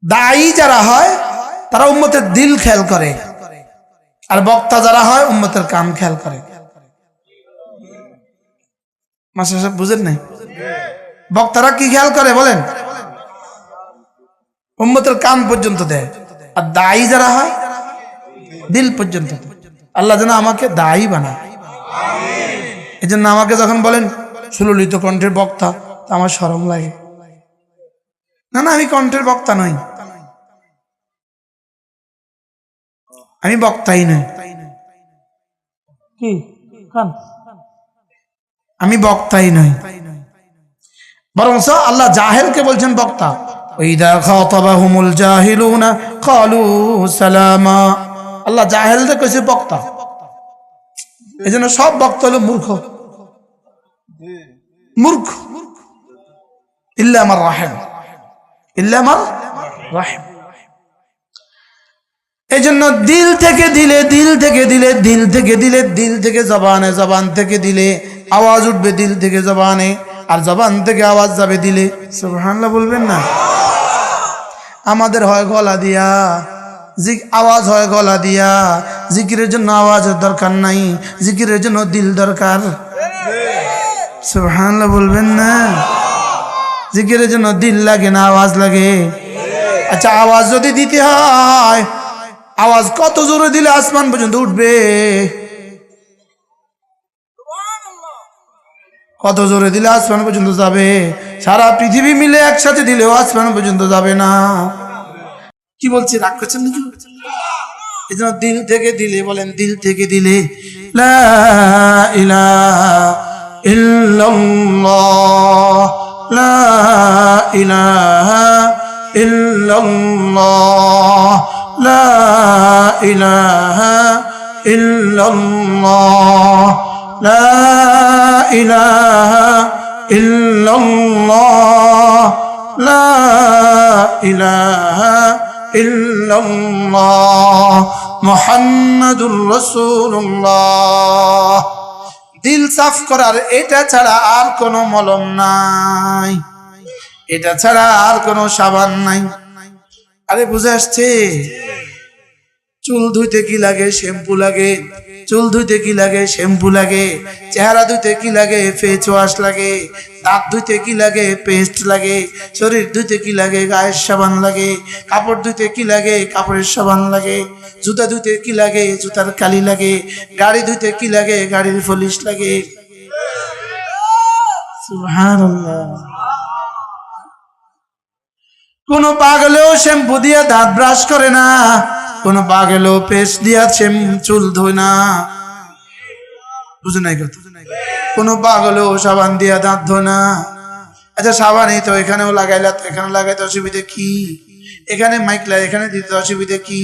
দায়ী যারা হয় তারা উম্মতের দিল খেয়াল করে, আর বক্তা যারা হয় উম্মতের কাম খেয়াল করে। মাস্টার সাহেব বুঝেন নাই? বক্তারা কি খেয়াল করে বলেন? উম্মতের কান পর্যন্ত দেয়, আর দায়ী যারা হয় দিল পর্যন্ত। আল্লাহ যেন আমাকে দায়ী বানায়। এই জন্য আমাকে যখন বলেন সুললিত কণ্ঠের বক্তা, আমার শরম লাগে। না না, আমি কণ্ঠের বক্তা নই, আমি বক্তাই নই। কি আমি বক্তাই নই, বরং আল্লাহ জাহেলকে বলছেন বক্তা। ওয়াইদা খাতাবাহুমুল জাহিলুনা ক্বালু সালামা। আল্লাহ জাহেলদের কইছে বক্তা। এজন্য সব বক্তা হলো মূর্খ, মূর্খ। ইল্লা আমার রাহিম, ইল্লা আমার রাহিম। এজন্য দিল থেকে দিলে, দিল থেকে দিলে, দিল থেকে দিলে, দিল থেকে জবানে, জবান থেকে দিলে আওয়াজ উঠবে, দিল থেকে জবানে, আর জবান থেকে আওয়াজ যাবে দিলে। সুবহানাল্লাহ বলবেন না? আমাদের হয় গলা দিয়া, আওয়াজ হয় গলা দিয়া। জিকিরের জন্য আওয়াজের দরকার নাই, জিকিরের জন্য দিল দরকার। সুবহানাল্লাহ বলবেন না? জিকিরের জন্য দিল লাগে না, আওয়াজ লাগে। আচ্ছা, আওয়াজ যদি দিতে হয়, আওয়াজ কত জোরে দিলে আসমান পর্যন্ত উঠবে? কত জোরে দিলে আসমান পর্যন্ত যাবে? সারা পৃথিবী মিলে একসাথে দিলেও আসমান পর্যন্ত যাবে না। কি বলছি, রাগ করছেন নাকি? এই জন্য দিল থেকে দিলে, বলেন দিল থেকে দিলে লা ইলাহা ইল্লাল্লাহ, লা ইলাহা ইল্লাল্লাহ, লা ইলাহা ইল্লাল্লাহ, লা ইলাহা ইল্লাল্লাহ, লা ইলাহা ইল্লাল্লাহ মুহাম্মাদুর রাসূলুল্লাহ। দিল সাফ করার এটা ছাড়া আর কোনো মলম নাই, এটা ছাড়া আর কোনো সাবান নাই। আরে বুঝে আসছে? চুল ধুইতে কি লাগে? শ্যাম্পু লাগে। চুল ধুইতে কি লাগে? শ্যাম্পু লাগে। চেহারা ধুইতে কি লাগে? ফেস ওয়াশ লাগে। দাঁত ধুইতে কি লাগে? পেস্ট লাগে। শরীর ধুইতে কি লাগে? গায়ের সাবান লাগে। কাপড় ধুইতে কি লাগে? কাপড়ের সাবান লাগে। জুতা ধুইতে কি লাগে? জুতার কালি লাগে। গাড়ি ধুইতে কি লাগে? গাড়ির পলিশ লাগে। সুবহানাল্লাহ। কোন পাগলেও শ্যাম্পু দিয়ে দাঁত ব্রাশ করে না, কোন পাগলেও পেস্ট দিয়া চুল ধোয় না। বুঝে নাই কথা? কোন পাগলেও সাবান দিয়া দাঁত ধোয় না। আচ্ছা, সাবানই তো এখানেও লাগাইলা, তো এখানে লাগাইতে অসুবিধা কি? এখানে মাইকলা, এখানে দিতে অসুবিধা কি?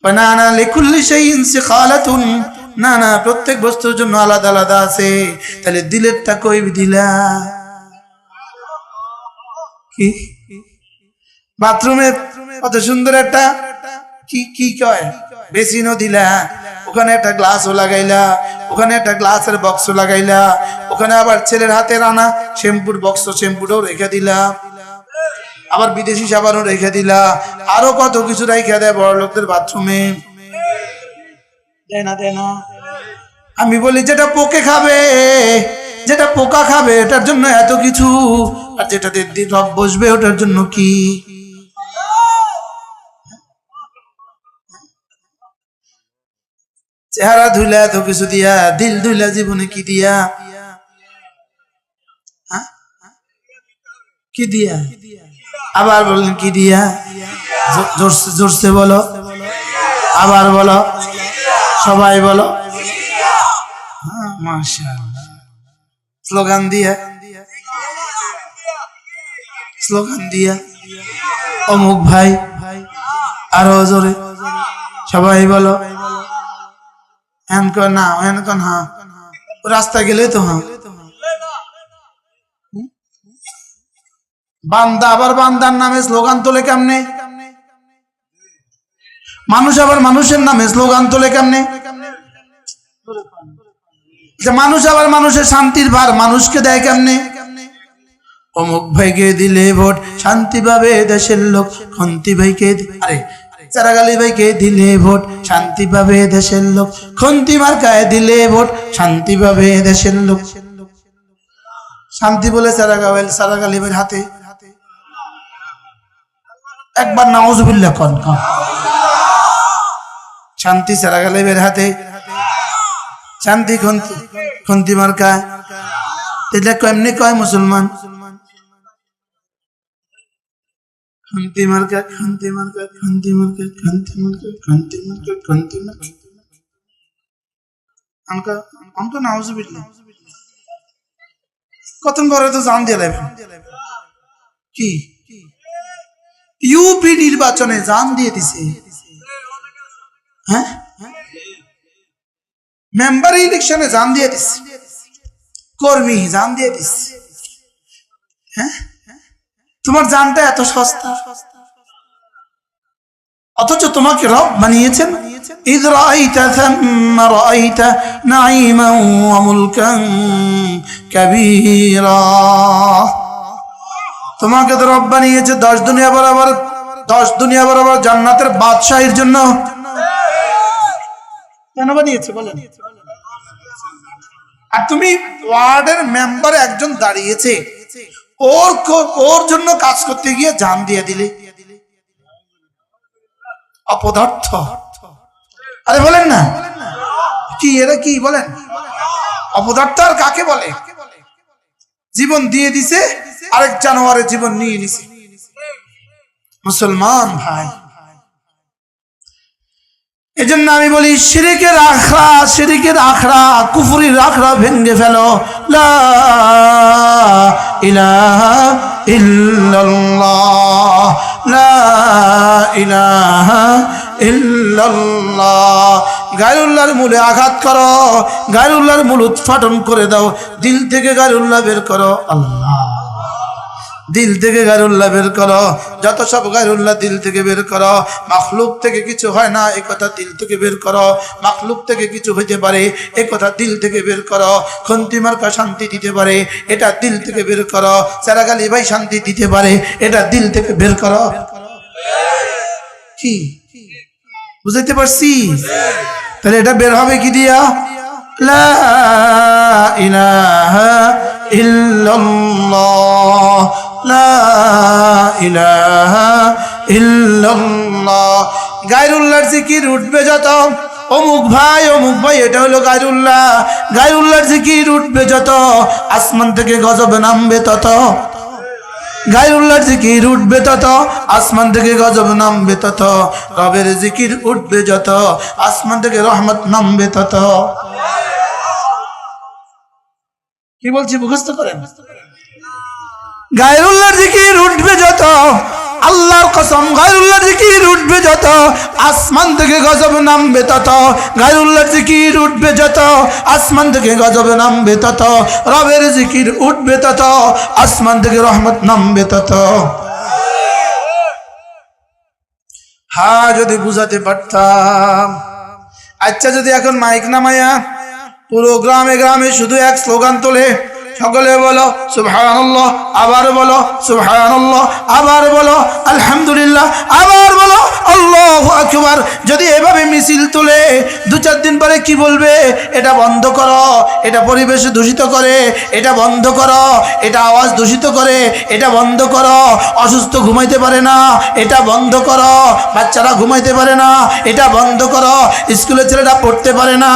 না না, লিকুল্লি শাইইন সিখালাতুন, না না, প্রত্যেক বস্তুর জন্য আলাদা আলাদা আছে। তাহলে দিলেরটা কই দিলা? কি বাথরুমে কত সুন্দর একটা কি কয় বেসিনও দিলা, ওখানে একটা গ্লাসও লাগাইলা, ওখানে একটা গ্লাসের বক্সও লাগাইলা, ওখানে আবার ছেলের হাতের আনা শ্যাম্পুর বক্স, শ্যাম্পুটাও রেখে দিলা, আবার বিদেশি সাবানও রেখে দিলা, আরো কত কিছু রেখে দেয় বড় লোকদের বাথরুমে। দেয় না? আমি বলি যেটা পোকে খাবে, যেটা পোকা খাবে, এটার জন্য এত কিছু, আর যেটাতে রব বসবে ওটার জন্য কি? চেহারা ধুইলা এত কিছু দিয়া, দিল ধুইলা জীবনে কি দিয়া? কি দিয়া? আবার বলেন কি দিয়া? জোরসে বলো, আবার বলো, সবাই বলো। মাশাআল্লাহ। স্লোগান দিয়া, স্লোগান দিয়া, অমুক ভাই, আরো জোরে সবাই বলো। হ্যান কর না, হ্যান কর, হ্যাঁ, রাস্তা গেলে তো হ্যাঁ। বান্দা আবার বান্দার নামে স্লোগান তোলে কেমনে? মানুষ আবার মানুষের নামে স্লোগান তোলে কেমনে? মানুষ আবার মানুষের শান্তির ভার মানুষকে দেয় কেমনে? অমুক ভাইকে দিলে ভোট শান্তি পাবে দেশের লোক, খন্তি ভাইকে আরে চারাগালি ভাইকে দিলে ভোট শান্তি পাবে দেশের লোক, খন্তি মার্কায় দিলে ভোট শান্তি পাবে দেশের লোক। শান্তি বলে চারাগালি ভাইয়ের হাতে একবার নাউজুবিল্লাহ কোন শান্তি চারাগালি ভাইয়ের হাতে, শান্তি খন্তি মার্কায়। এটা কেমনি কয় মুসলমান? খন্তি মার্কা, খন্তি মার্কা, খন্তি মার্কা, খন্তি মার্কা, খন্তি মার্কা, খন্তি মার্কা। আমকা নাউজুবিল্লাহ কতক্ষণ পরে তো জান দিয়ে দেবেন। কি ইউপি নির্বাচনে জান দিয়ে দিছে, হ্যাঁ মেম্বার ইলেকশনে জান দিয়ে দিছে, কর্মী জান দিয়ে দিছে। হ্যাঁ তোমার জানটা এত সস্তা, অথচ তোমাকে রব বানিয়েছেন। إذ رأيت ثم رأيت نعيما وملكا كبيرا। তোমাকে তো রব বানিয়েছে 10 দুনিয়া বরাবর জান্নাতের বাদশাহীর জন্য। কেন বানিয়েছে বলেন? আর তুমি ওয়ার্ডের মেম্বার একজন দাঁড়িয়েছে, ওর জন্য কাজ করতে গিয়ে জান দিয়ে দিলে, অপদার্থ। আরে বলেন না কি এরা কি বলেন? অপদার্থ আর কাকে বলে? জীবন দিয়ে দিছে, আরেক জানোয়ারের জীবন নিয়ে নিছে। মুসলমান ভাই, এজন্য আমি বলি শিরকের আখড়া কুফরির আখড়া ভেঙে ফেলো। লা ইলাহা ইল্লাল্লাহ, লা ইলাহা ইল্লাল্লাহ। গায়রুল্লাহর মূলে আঘাত করো, গায়রুল্লাহর মূল উৎপাটন করে দাও, দিল থেকে গায়রুল্লাহ বের করো। আল্লাহ দিল থেকে গায়রুল্লাহ বের করো, যত সব গায়রুল্লাহ দিল থেকে বের করো। মাখলুক থেকে কিছু হয় না, এই কথা দিল থেকে বের করো। মাখলুক থেকে কিছু হইতে পারে, এই কথা দিল থেকে বের করো। খন্তি মার্কা শান্তি দিতে পারে, এটা দিল থেকে বের করো। চারাগালি ভাই শান্তি দিতে পারে, এটা দিল থেকে বের করো। কি বুঝাইতে পারছি? তাহলে এটা বের হবে কি দিয়া? লা ইলাহা ইল্লাল্লাহ, লা ইলাহা ইল্লাল্লাহ। গায়রুল্লাহর জিকির উঠবে যত, অমুক ভাই এটা হলো গায়রুল্লাহ। গায়রুল্লাহর জিকির উঠবে যত, আসমান থেকে গজব নামবে তত। গায়রুল্লাহর জিকির উঠবে তত, আসমান থেকে গজব নামবে তত। রবের জিকির উঠবে যত, আসমান থেকে রহমত নামবে তত। কি বলছি মুখস্থ করেন? গায়রুল্লাহর জিকির উঠবে যত, আল্লাহর কসম গায়রুল্লাহর জিকির উঠবে যত, আসমান থেকে গজব নামবে তত। গায়রুল্লাহর জিকির উঠবে যত, আসমান থেকে গজব নামবে তত। রবের জিকির উঠবে তত, আসমান থেকে রহমত নামবে তত। হ্যাঁ যদি বুঝাতে পারতাম। আচ্ছা যদি এখন মাইক নামায়া পুরো গ্রামে গ্রামে শুধু এক স্লোগান তোলে, সকলে বলো সুবহানাল্লাহ, আবার বলো সুবহানাল্লাহ, আবার বলো আলহামদুলিল্লাহ, আবার বলো আল্লাহু আকবার। যদি এভাবে মিছিল তোলে, 2-4 দিন পরে কি বলবে? এটা বন্ধ করো, এটা পরিবেশ দূষিত করে, এটা বন্ধ করো, এটা আওয়াজ দূষিত করে, এটা বন্ধ করো। অসুস্থ ঘুমাইতে পারে না, এটা বন্ধ করো। বাচ্চারা ঘুমাইতে পারে না, এটা বন্ধ করো। স্কুলের ছেলেরা পড়তে পারে না,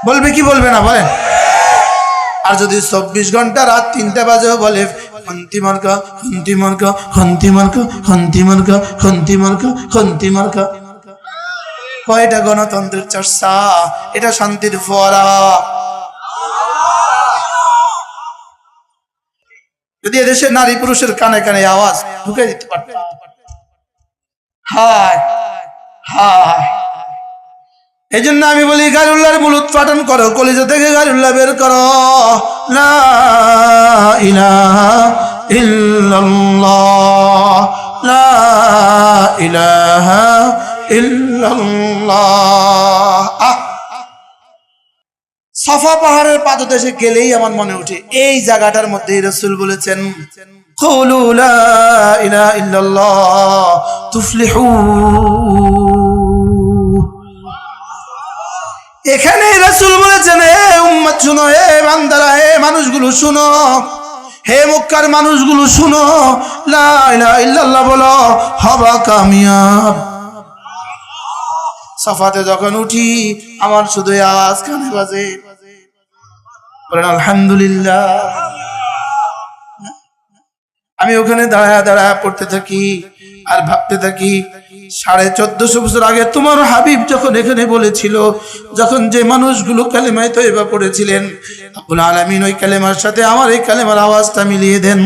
বলবে কি বলবে না বলেন? আর যদি 24 ঘন্টা রাত 3টা বাজেও বলে খন্তি মার্কা, খন্তি মার্কা, খন্তি মার্কা, খন্তি মার্কা, খন্তি মার্কা, খন্তি মার্কা, এটা গণতন্ত্রের চর্চা, এটা শান্তির ফোয়ারা। যদি এদেশের নারী পুরুষের কানে কানে আওয়াজ ঢুকে দিতে পারত, হায় হায়। এই জন্য আমি বলি গায়রুল্লাহর মূল উৎপাটন করো, কলিজা থেকে গায়রুল্লাহ বের করো। লা ইলাহা ইল্লাল্লাহ, লা ইলাহা ইল্লাল্লাহ। সাফা পাহাড়ের পাদদেশে গেলেই আমার মনে ওঠে এই জায়গাটার মধ্যেই রাসূল বলেছেন কুলু লা ইলাহা ইল্লাল্লাহ তুফলিহু। এখানে রাসূল বলেছেন হে উম্মত শুনো, হে বান্দারা, হে মানুষগুলো শুনো, হে মক্কার মানুষগুলো শুনো, লা ইলাহা ইল্লাল্লাহ বলো, হবা কামিয়াব। সাফাতে যখন উঠি আমার শুধু আওয়াজ কানে বাজে, বলেন আলহামদুলিল্লাহ। আমি ওখানে দাঁড়ায় দাঁড়ায় পড়তে থাকি আর ভাবতে থাকি 1450 বছর আগে তোমার হাবিব যখন এখানে বলেছিল, যখন যে মানুষগুলো কালেমায়ে তয়বা পড়েছিলেন, রব্বুল আলামিন ওই কালেমার সাথে আমার এই কালেমার আওয়াজটা মিলিয়ে দেন।